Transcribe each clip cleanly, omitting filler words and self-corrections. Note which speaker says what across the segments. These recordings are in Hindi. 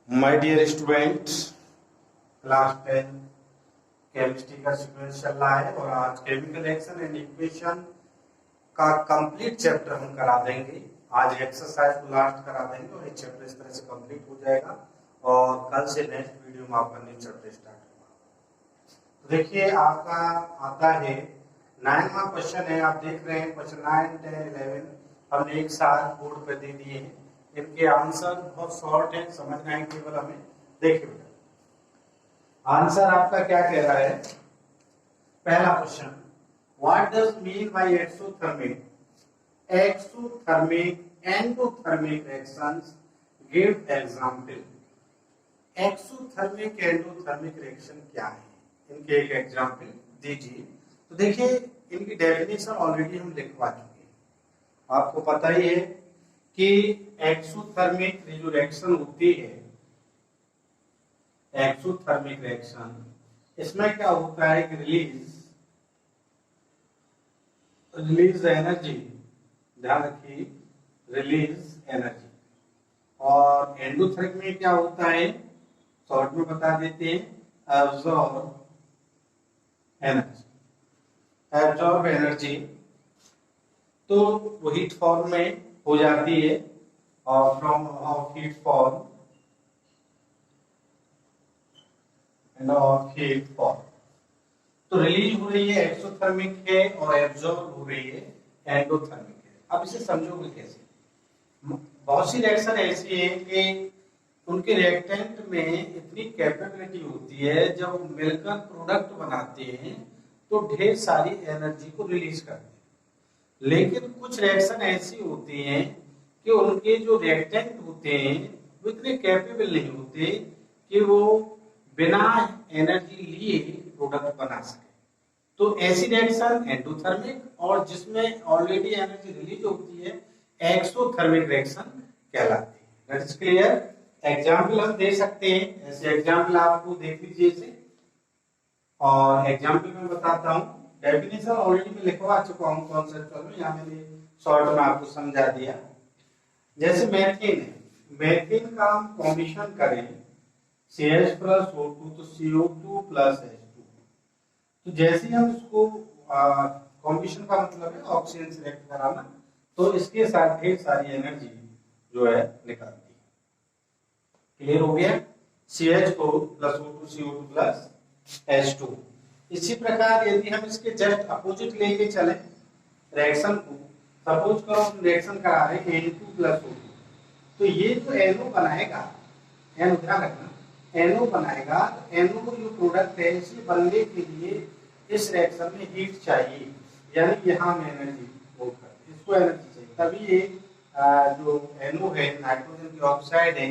Speaker 1: My dear students, class 10 chemistry का सीक्वेंस चल रहा है और आज केमिकल रिएक्शन एंड इक्वेशन का कंप्लीट चैप्टर हम करा देंगे। आज एक्सरसाइज को लास्ट करा देंगे और ये चैप्टर इस तरह से कंप्लीट हो जाएगा और कल से नेक्स्ट वीडियो में आपका न्यू चैप्टर स्टार्ट होगा। तो देखिए आपका आता है 9वां क्वेश्चन है। आप देख रहे हैं क्वेश्चन 9, 10, 11 हमने एक साथ बोर्ड पे दे दिए हैं। इनके आंसर बहुत शॉर्ट है, समझना है केवल हमें। देखिए बेटा, आंसर आपका क्या कह रहा है। पहला question, what does mean by exothermic endothermic reactions, give example. Exothermic endothermic reaction क्या है, इनके एक एग्जांपल दीजिए। तो देखिए इनकी डेफिनेशन ऑलरेडी हम लिखवा चुके हैं, आपको पता ही है कि एक्सोथर्मिक जो रिएक्शन होती है, एक्सोथर्मिक रिएक्शन, इसमें क्या होता है कि रिलीज एनर्जी, ध्यान रखिए, रिलीज एनर्जी। और एंडोथर्मिक में क्या होता है, शॉर्ट में बता देते हैं, एब्जॉर्ब एनर्जी। एब्जॉर्ब एनर्जी तो वो हीट फॉर्म में हो जाती है और from heat form end of heat form. तो रिलीज हो रही है एक्सोथर्मिक है और एब्जॉर्ब हो रही है एंडोथर्मिक है। अब इसे समझोगे कैसे। बहुत सी रिएक्शन ऐसी है कि उनके रिएक्टेंट में इतनी कैपेबिलिटी होती है, जब मिलकर प्रोडक्ट बनाते हैं तो ढेर सारी एनर्जी को रिलीज करते हैं। लेकिन कुछ रिएक्शन ऐसी होती हैं कि उनके जो रिएक्टेंट होते हैं वो इतने कैपेबल नहीं होते कि वो बिना एनर्जी लिए प्रोडक्ट बना सके। तो ऐसी रिएक्शन एंडोथर्मिक, और जिसमें ऑलरेडी एनर्जी रिलीज होती है, एक्सोथर्मिक रिएक्शन कहलाती है। That is clear. एग्जाम्पल हम दे सकते हैं, ऐसे एग्जाम्पल आपको देख लीजिए इसे, और एग्जाम्पल में बताता हूँ। डेफिनेशन ऑलरेडी मैं लिखवा चुका हूँ कॉन्सेप्चुअल में, यहाँ मैंने शॉर्ट में आपको समझा दिया। जैसे मैथीन है, मैथीन का हम कॉम्बिनेशन करें CH प्लस O2 तो CO2 प्लस H2। तो जैसे ही हम इसको कॉम्बिनेशन का मतलब है ऑक्सीजन से रिएक्ट कराना, तो इसके साथ ढेर सारी एनर्जी जो है निकलती है। क्लियर हो गया। CH4 plus O2 CO2 plus H2। इसी प्रकार यदि हम इसके जस्ट अपोजिट लेके चले रिएक्शन को, सपोज करो हम रिएक्शन करा रहे हैं Na2 प्लस O2, तो ये जो NO बनाएगा, NO ध्यान रखना, NO बनाएगा, NO जो प्रोडक्ट है इसे बनने के लिए इस रिएक्शन में हीट चाहिए, यानी यहाँ में एनर्जी वो करते, इसको एनर्जी चाहिए, तभी ये जो NO है, नाइट्रोजन की ऑक्साइड है,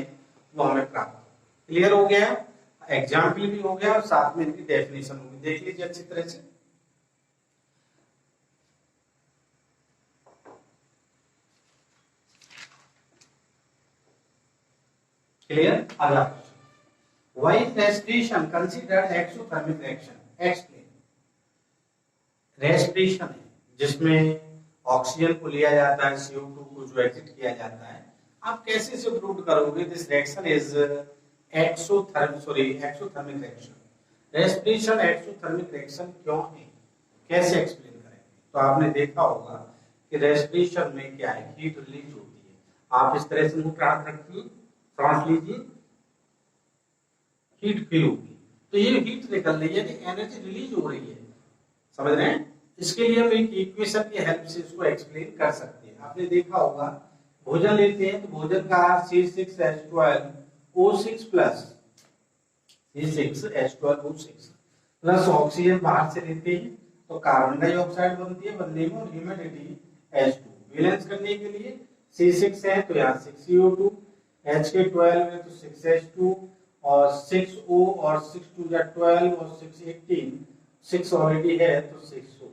Speaker 1: वो हमें प्राप्त हो। क्लियर हो गया। एग्जाम्पल भी हो गया और साथ में इनकी डेफिनेशन होगी, देख लीजिए अच्छी तरह से। क्लियर। अगला question, why is respiration considered exothermic reaction, explain. Respiration है जिसमें ऑक्सीजन को लिया जाता है, CO2 को जो एग्जिट किया जाता है। आप कैसे इसे प्रूव करोगे, this reaction is exothermic reaction. Respiration exothermic reaction क्यों है, कैसे एक्सप्लेन करेंगे। तो आपने देखा होगा कि रेस्पिरेशन में क्या है, हीट रिलीज होती है। आप इस तरह से मुंह ट्रांस रखिए, सांस लीजिए, हीट फील होगी, तो ये हीट निकल रही है, एनर्जी रिलीज हो रही है। समझ रहे हैं। इसके लिए हम एक इक्वेशन की हेल्प से इसको एक्सप्लेन कर सकते हैं। आपने देखा होगा भोजन लेते हैं तो भोजन का C6H12O6 plus C6H12O6 plus oxygen बाहर से लेते हैं तो कार्बन डाइऑक्साइड बनती है, बनने में, और ह्यूमिडिटी H2। बैलेंस करने के लिए C6 है तो यहाँ 6CO2, H के 12 है तो 6H2, और 6O और 6 2 12 और 6 18, 6 ऑलरेडी है तो 6O।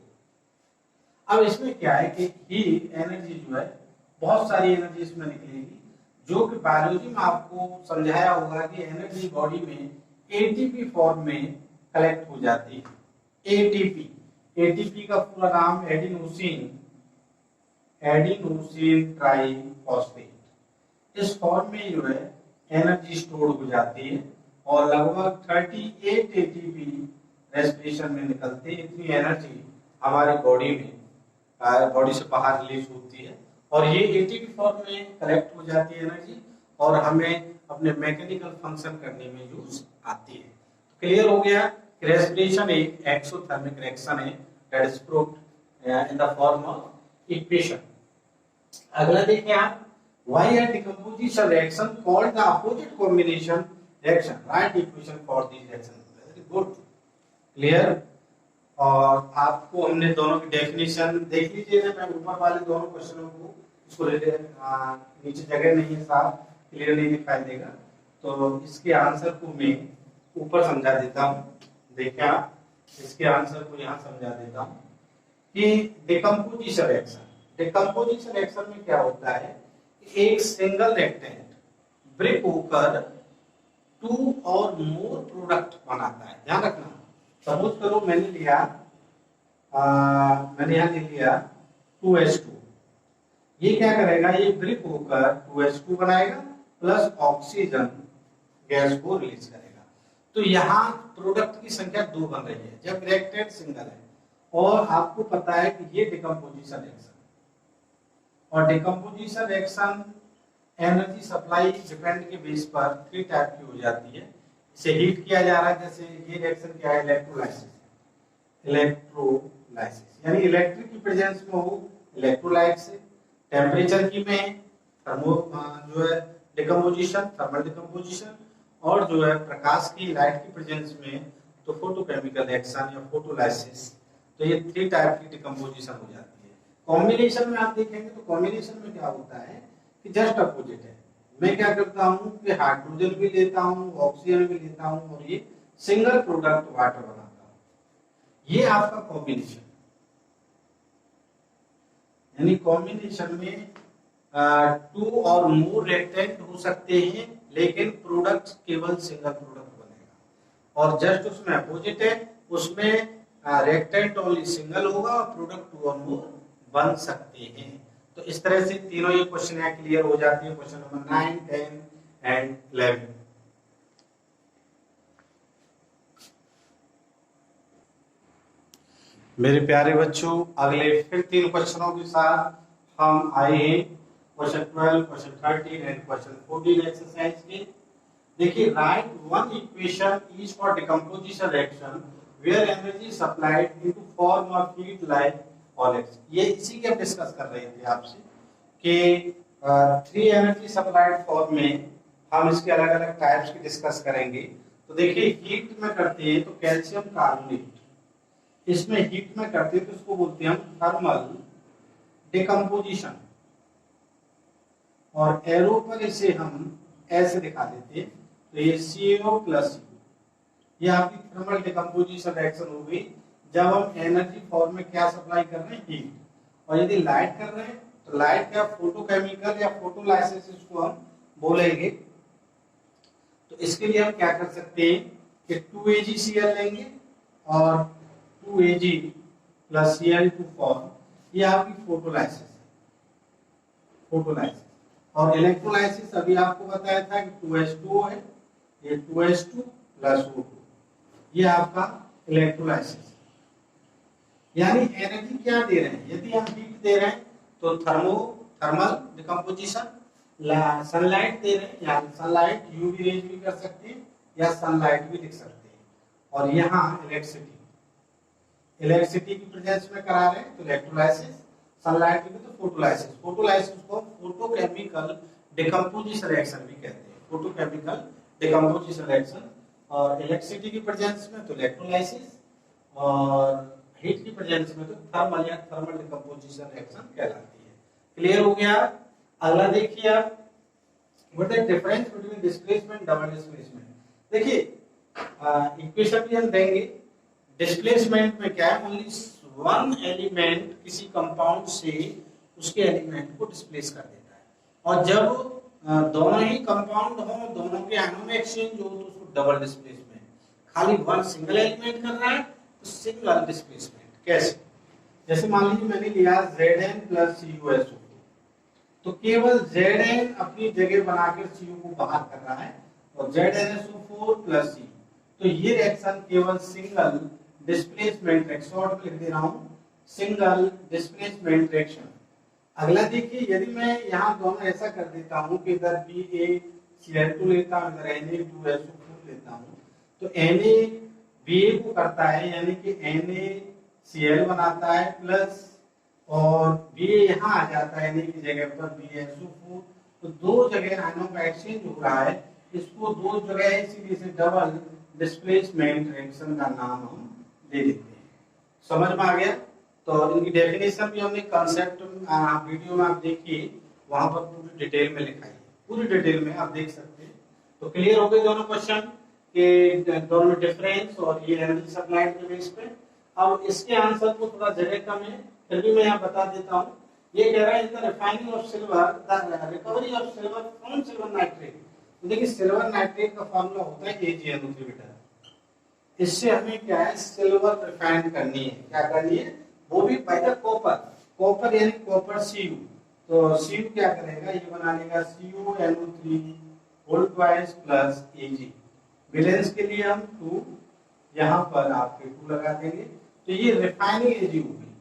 Speaker 1: अब इसमें क्या है कि हीट एनर्जी जो है, बहुत सारी एनर्जी इसमें निकलेगी, जो कि बायोलॉजी में आपको समझाया होगा कि एनर्जी बॉडी में ATP फॉर्म में कलेक्ट हो जाती है। ATP का पूरा नाम एडिनोसिन ट्राइफॉस्फेट। इस फॉर्म में जो है एनर्जी स्टोर हो जाती है और लगभग 38 एटीपी रेस्पिरेशन में निकलती है। इतनी एनर्जी हमारी बॉडी में बॉडी से बाहर रिलीज होती है और ये एटीपी फॉर्म में कलेक्ट हो जाती है एनर्जी और हमें अपने मैकेनिकल फंक्शन करने में यूज आती है। तो क्लियर हो गया कि रेस्पिरेशन एक एक्सोथर्मिक रिएक्शन है that is proved in the form of equation. अगला देखिए आप, why a decomposition reaction called the opposite combination reaction, write equation for these reactions। very good, clear। और आपको हमने दोनों की डेफिनेशन देख लीजिए, मैं ऊपर वाले दोनों क्वेश्चनों को इसको नीचे जगह नहीं है, साफ क्लियर नहीं दिखाई देगा, तो इसके आंसर को मैं ऊपर समझा देता हूँ। देखिए आप, इसके आंसर को यहाँ समझा देता हूँ कि डिकम्पोजिशन रिएक्शन, डिकम्पोजिशन रिएक्शन में क्या होता है, एक सिंगल रिएक्टेंट ब्रेक होकर टू और मोर प्रोडक्ट बनाता है। ध्यान रखना, सपोज करो मैंने लिया मैंने यहाँ ले लिया 2H2, ये क्या करेगा, ये ब्रेक होकर 2H2 बनाएगा प्लस ऑक्सीजन गैस को रिलीज करेगा। तो यहाँ प्रोडक्ट की संख्या 2 बन रही है जब रिएक्टेंट सिंगल है। और आपको पता है कि ये डिकम्पोजिशन रिएक्शन, और decomposition reaction energy supply depend के बेस पर 3 टाइप की हो जाती है। इसे हीट किया जा रहा है, जैसे ये रिएक्शन क्या है, इलेक्ट्रोलाइसिस, इलेक्ट्रोलाइसिस यानी इलेक्ट्रिक की प्रेजेंस में हो इलेक्ट्रोलाइट से, टेम्परेचर की में थर्मो जो है डिकम्पोजिशन, थर्मल डिकम्पोजिशन, और जो है प्रकाश की लाइट की प्रेजेंस में तो फोटोकेमिकल रिएक्शन या फोटोलाइसिस। तो ये 3 टाइप की डिकम्पोजिशन हो जाती है। कॉम्बिनेशन में आप देखेंगे तो कॉम्बिनेशन में क्या होता है कि जस्ट अपोजिट है, मैं क्या करता हूँ कि हाइड्रोजन भी लेता हूँ, ऑक्सीजन भी लेता हूँ और ये सिंगल प्रोडक्ट वाटर बनाता हूँ। ये आपका कॉम्बिनेशन, यानी कॉम्बिनेशन में 2 और मोर रिएक्टेंट हो सकते हैं लेकिन प्रोडक्ट केवल सिंगल प्रोडक्ट बनेगा। और जस्ट उसमें अपोजिट है, उसमें रिएक्टेंट ओनली सिंगल होगा और प्रोडक्ट 2 और मोर बन सकते हैं। तो इस तरह से तीनों ये क्वेश्चन यहाँ क्लियर हो जाती है, क्वेश्चन नंबर 9, 10 एंड 11। मेरे प्यारे बच्चों, अगले फिर 3 क्वेश्चनों के साथ हम आए हैं, question 12, question 13 and question 14 exercise के। देखिए, write one equation is for decomposition reaction where energy supplied into form of heat like ऑलेक्स। ये इसी के हम डिस्कस कर रहे थे आपसे कि 3 एनर्जी सप्लाइड फॉर्म में हम इसके अलग अलग टाइप्स की डिस्कस करेंगे। तो देखिए, हीट में करते हैं तो कैल्शियम कार्बोनेट, इसमें हीट में करते हैं तो इसको बोलते हैं हम थर्मल डिकम्पोजिशन, और एरो पर इसे हम ऐसे दिखा देते हैं, तो ये CO+, ये आपकी थर्मल डिकम्पोजिशन रिएक्शन हो गई जब हम एनर्जी फॉर्म में क्या सप्लाई कर रहे हैं, हीट। और यदि लाइट कर रहे हैं तो लाइट क्या फोटोकेमिकल या फोटोलाइसिस इसको हम बोलेंगे। तो इसके लिए हम क्या कर सकते हैं कि 2AgCl लेंगे और 2Ag + Cl2 फॉर्म, ये आपकी फोटोलाइसिस है, फोटोलाइसिस। और इलेक्ट्रोलाइसिस अभी आपको बताया था कि 2H2O है, ये 2H2 + O2, ये आपका इलेक्ट्रोलाइसिस। यानी एनर्जी क्या दे रहे हैं, यदि हम हीट दे रहे हैं तो थर्मल डिकम्पोजिशन, सनलाइट दे रहे हैं यानी सनलाइट यूवी रेज भी कर सकते हैं या सनलाइट भी लिख सकते हैं, और यहाँ इलेक्ट्रिसिटी की प्रेजेंस में करा रहे हैं तो इलेक्ट्रोलाइसिस, सनलाइट की तो फोटोलाइसिस। फोटोलाइसिस को फोटोकेमिकल डिकम्पोजिशन रिएक्शन भी कहते हैं, फोटोकेमिकल डिकम्पोजिशन रिएक्शन। और इलेक्ट्रिसिटी की प्रेजेंस में तो इलेक्ट्रोलाइसिस, और हीट की प्रेजेंस में तो थर्मल या थर्मल डिकम्पोजिशन रिएक्शन कहलाती है। क्लियर हो गया? अगला देखिए आप, what is the difference between displacement double displacement. देखिए, इक्वेशन भी हम देंगे। डिस्प्लेसमेंट में क्या है, ओनली वन एलिमेंट किसी कंपाउंड से उसके एलिमेंट को डिस्प्लेस कर देता है, और जब दोनों ही कंपाउंड हो, दोनों के आयनों में एक्सचेंज हो तो उसको डबल डिस्प्लेसमेंट। खाली वन सिंगल एलिमेंट कर रहा है तो सिंगल डिस्प्लेसमेंट। कैसे? जैसे मान लीजिए मैंने लिया Zn + CuSO2, तो केवल Zn अपनी जगह बनाकर Cu को बाहर कर रहा है और ZnSO4 प्लस Cu। तो ये रिएक्शन केवल सिंगल डिस्प्लेसमेंट रिएक्शन, शॉर्ट में लिख दे रहा हूं, सिंगल डिस्प्लेसमेंट रिएक्शन। अगला देखिए, यदि मैं यहाँ दोनों ऐसा कर देता हूँ कि इधर BaCl2 लेता हूँ, इधर Na2SO4 लेता हूँ, तो Na Ba को करता है, यानी कि NaCl बनाता है प्लस, और Ba यहाँ आ जाता है Na की जगह पर BaSO4। तो दो जगह आयनों का एक्सचेंज हो रहा है, इसको दो जगह है, इसीलिए इसे डबल डिस्प्लेसमेंट रिएक्शन का नाम हम दे देते हैं। समझ में आ गया? तो इनकी डेफिनेशन भी हमने कंसेप्ट वीडियो में आप देखिए, वहां पर पूरी डिटेल में लिखा है, पूरी डिटेल में आप देख सकते हैं। तो क्लियर हो गए दोनों क्वेश्चन के दोनों में डिफरेंस और ये एनर्जी सप्लाई के बेस पे। अब इसके आंसर को थोड़ा जगह कम है, फिर भी मैं यहाँ बता देता हूँ। ये कह रहा है the refining of silver, the recovery of silver from silver nitrate. देखिए सिल्वर नाइट्रेट का फॉर्मूला होता है AgNO3 बेटा। इससे हमें क्या है, सिल्वर रिफाइन करनी है। क्या करनी है? वो भी बाय द कॉपर, कॉपर यानी कॉपर Cu। तो Cu क्या करेगा, ये बना लेगा CuNO3 whole twice plus Ag। Balance के लिए हम 2 यहाँ पर आपके 2 लगा देंगे, तो ये रिफाइनिंग Ag होगी,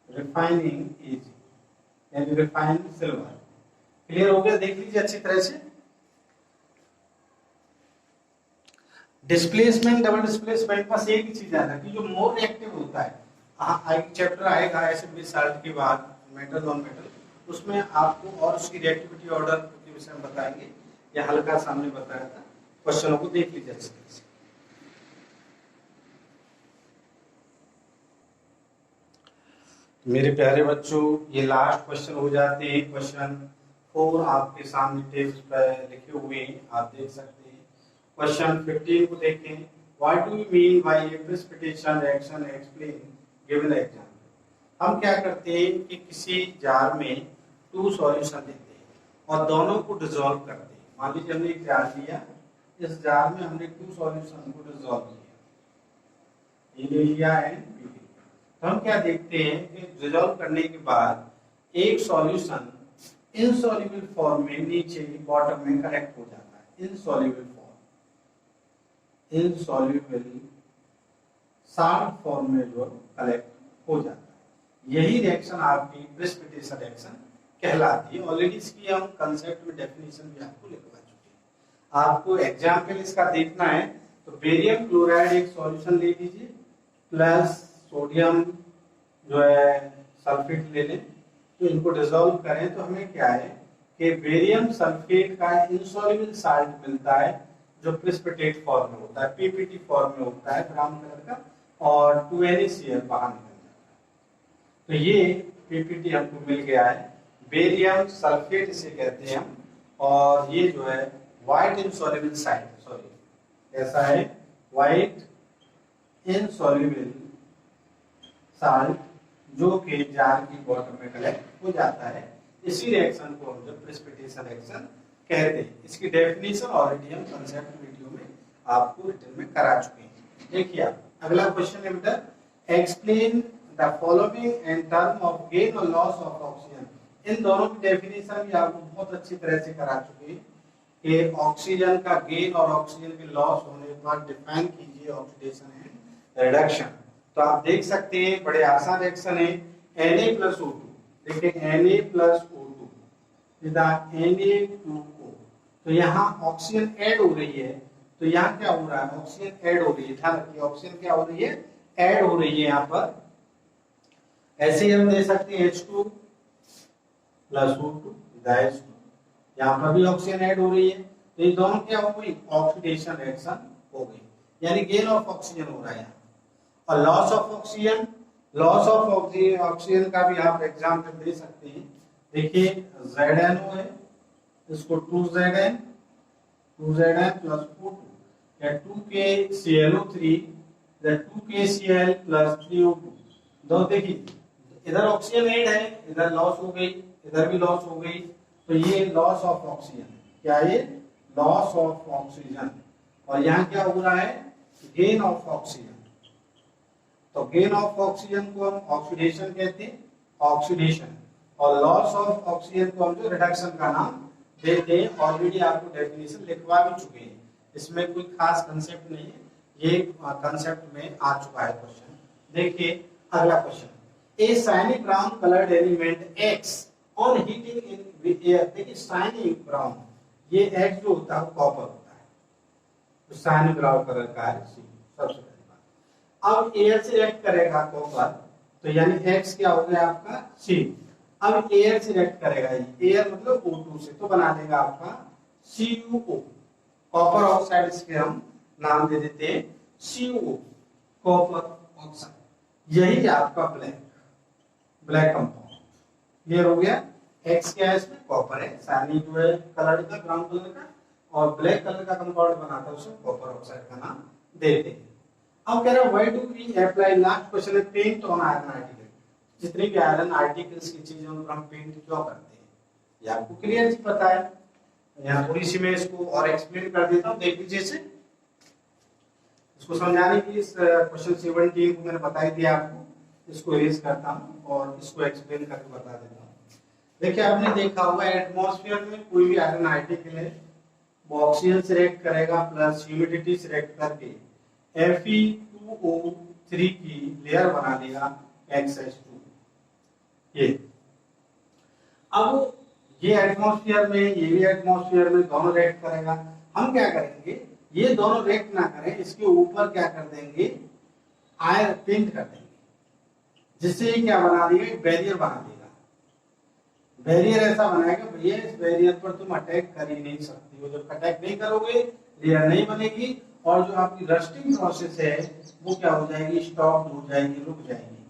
Speaker 1: रिफाइनिंग Ag यानी रिफाइंड सिल्वर। क्लियर हो गया? देख लीजिए अच्छी तरह से। डिस्प्लेसमेंट, डबल डिस्प्लेसमेंट, बस एक ही चीज आता है कि जो मोर रिएक्टिव होता है, चैप्टर आएगा एसिड बेस साल्ट के बाद मेटल नॉन मेटल, उसमें आपको और उसकी रिएक्टिविटी ऑर्डर के विषय में बताएंगे, या हल्का सामने बताया था। क्वेश्चनों को देख लीजिए अच्छी तरह से। मेरे प्यारे बच्चों, ये लास्ट क्वेश्चन हो जाते हैं। क्वेश्चन 4 आपके सामने टेक्स्ट पर लिखे हुए हैं, आप देख सकते हैं। क्वेश्चन 15 को देखें। What do you mean by A precipitation reaction, explain given the example. हम क्या करते हैं कि किसी जार में 2 सॉल्यूशन लेते हैं और दोनों को डिसॉल्व करते हैं। मान लीजिए हमने एक जार लिया, इस जार में हमने 2 सॉल्यूशन को डिसॉल्व किया, ये ले लिया एंड पी। तो हम क्या देखते हैं कि डिसॉल्व करने के बाद एक सॉल्यूशन इनसॉल्युबल फॉर्म में नीचे बॉटम में कलेक्ट हो जाता है। Insoluble form, insoluble salt form में जो कलेक्ट हो जाता है, यही रिएक्शन आपकी प्रेसिपिटेशन रिएक्शन कहलाती है। ऑलरेडी इसकी हम कंसेप्ट में डेफिनेशन भी आपको लिखवा चुके हैं। आपको एग्जाम्पल इसका देखना है तो बेरियम क्लोराइड एक सॉल्यूशन ले लीजिए, प्लस सोडियम जो है सल्फेट ले लें, तो इनको डिसॉल्व करें तो हमें क्या है कि बेरियम सल्फेट का इनसॉल्युबल साल्ट मिलता है, जो प्रेसिपिटेट फॉर्म में होता है, पीपीटी फॉर्म में होता है ब्राउन कलर का, और 2NaCl बाहर निकल जाता है। तो ये पीपीटी हमको मिल गया है, बेरियम सल्फेट इसे कहते हैं हम, और ये जो है व्हाइट इनसॉल्युबल साल्ट, सॉरी कैसा है, व्हाइट इनसॉल्युबल साल्ट, जो कि जार की बॉटम में कलेक्ट हो जाता है। इसी रिएक्शन को हम जब प्रेसिपिटेशन रिएक्शन कहते हैं। इसकी डेफिनेशन ऑलरेडी हम कंसेप्ट वीडियो में आपको रिटन में करा चुके हैं। देखिए आप अगला क्वेश्चन है बेटा, explain the following in term of gain और लॉस ऑफ ऑक्सीजन। इन दोनों की डेफिनेशन भी आपको बहुत अच्छी तरह से करा चुके हैं कि ऑक्सीजन का गेन और ऑक्सीजन के लॉस होने पर डिफाइन कीजिए ऑक्सीडेशन एंड रिडक्शन। तो आप देख सकते हैं बड़े आसान रिएक्शन है, Na+O2। देखिए Na+O2 Na2O, तो यहाँ ऑक्सीजन ऐड हो रही है, तो यहाँ क्या हो रहा है, ऑक्सीजन ऐड हो रही है। ध्यान रखिए ऑक्सीजन क्या हो रही है, ऐड हो रही है यहाँ पर। ऐसे ही हम दे सकते हैं H2 + O2 H2, यहाँ पर भी ऑक्सीजन ऐड हो रही है, तो ये दोनों क्या हो गई, ऑक्सीडेशन रिएक्शन हो गई, यानी गेन ऑफ ऑक्सीजन हो रहा है यहाँ। और loss of oxygen, loss of oxygen का भी आप एग्जांपल दे सकते हैं। देखिए ZNO है, इसको 2Zn + O2 या 2KClO3 या 2KCl + 3O2। दो देखिए इधर ऑक्सीजन ऐड है, इधर लॉस हो गई, इधर भी लॉस हो गई, तो ये लॉस ऑफ ऑक्सीजन, क्या ये लॉस ऑफ ऑक्सीजन। और यहाँ क्या हो रहा है, गेन ऑफ ऑक्सीजन। तो गेन ऑफ ऑक्सीजन को हम ऑक्सीडेशन कहते हैं, ऑक्सीडेशन। और लॉस ऑफ ऑक्सीजन को हम जो रिडक्शन का नाम देते हैं। ऑलरेडी आपको डेफिनेशन लिखवा भी चुके हैं, इसमें कोई खास कंसेप्ट नहीं है, ये कंसेप्ट में आ चुका है क्वेश्चन। देखिए अगला question, A shiny brown coloured element x on heating in air. देखिए शाइनी ब्राउन, ये एक्स जो होता है कॉपर होता है, तो शाइनी ब्राउन कलर का है सी, सबसे पहली बात। अब एयर से रिएक्ट करेगा कॉपर, तो यानी एक्स क्या हो गया आपका सी। अब एयर से रिएक्ट करेगा, एयर मतलब O2 से, तो बना देगा आपका CuO, कॉपर ऑक्साइड, इसके हम नाम दे देते हैं CuO, कॉपर ऑक्साइड। यही आपका ब्लैक कंपाउंड क्लियर हो गया। एक्स क्या है इसमें कॉपर है, शाइनी जो है कलर का ब्राउन कलर का, और ब्लैक कलर का कंपाउंड बनाता है उसे कॉपर ऑक्साइड का नाम देते हैं। अब कह रहा है why do we apply, last question है, पेंट ऑन आयरन आर्टिकल। जितनी भी आयरन आर्टिकल्स की चीजें उन पर हम पेंट क्यों करते हैं, ये आपको क्लियर सी पता है। यहाँ थोड़ी सी मैं इसको और एक्सप्लेन कर देता हूँ, देख लीजिए इसे। इसको समझाने के लिए इस क्वेश्चन 17 को मैंने बता ही दिया आपको, इसको इरेज करता हूँ और इसको एक्सप्लेन करके बता देता हूँ। देखिए आपने देखा होगा एटमॉस्फेयर में कोई भी आयरन आर्टिकल है वो ऑक्सीजन से रिएक्ट करेगा प्लस ह्यूमिडिटी से रिएक्ट करके Fe2O3 की लेयर बना देगा XH2। ये अब ये एटमॉस्फेयर में, ये भी एटमॉस्फेयर में, दोनों रिएक्ट करेगा। हम क्या करेंगे, ये दोनों रिएक्ट ना करें, इसके ऊपर क्या कर देंगे, आयर पेंट कर देंगे, जिससे ये क्या बना देगा, बैरियर बना देगा। बैरियर ऐसा बनाएगा भैया इस बैरियर पर तुम अटैक कर ही नहीं सकती हो, जब अटैक नहीं करोगे लेयर नहीं बनेगी, और जो आपकी रस्टिंग प्रोसेस है वो क्या हो जाएगी, स्टॉप हो जाएगी, रुक जाएगी।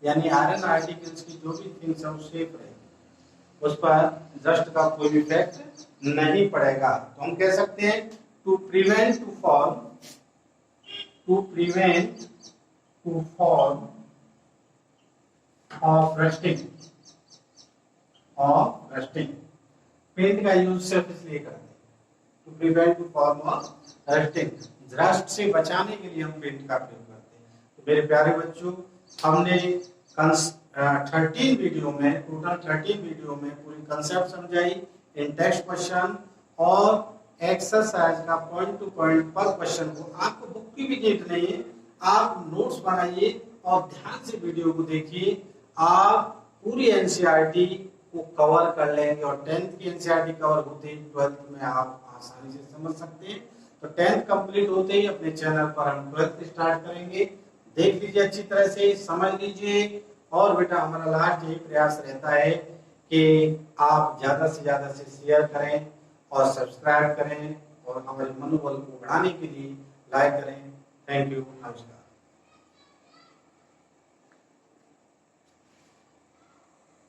Speaker 1: यानी आयरन आर्टिकल्स की जो भी थिंग्स है वो सेफ रहेगी, उस पर डस्ट का कोई इफेक्ट नहीं पड़ेगा। तो हम कह सकते हैं to prevent to form of rusting paint का यूज सिर्फ इसलिए करते हैं to prevent to form of rusting, rust से बचाने के लिए हम पेंट का प्रयोग करते हैं। तो मेरे प्यारे बच्चों, हमने 13 वीडियो में, टोटल 13 वीडियो में पूरी कंसेप्ट समझाई, इन टेक्स्ट क्वेश्चन और एक्सरसाइज का पॉइंट टू पॉइंट पर क्वेश्चन को। आपको बुक की भी नीड नहीं है, आप नोट्स बनाइए और ध्यान से वीडियो को देखिए, आप पूरी एनसीईआरटी को कवर कर लेंगे, और 10th की एनसीईआरटी कवर होते ही 12th में आप आसानी से समझ सकते हैं। तो 10th कंप्लीट होते ही अपने चैनल पर हम 12th स्टार्ट करेंगे। देख लीजिए अच्छी तरह से, समझ लीजिए, और बेटा हमारा लास्ट यही प्रयास रहता है कि आप ज्यादा से ज्यादा से शेयर करें और सब्सक्राइब करें, और हमारे मनोबल को बढ़ाने के लिए लाइक करें। थैंक यू, नमस्कार।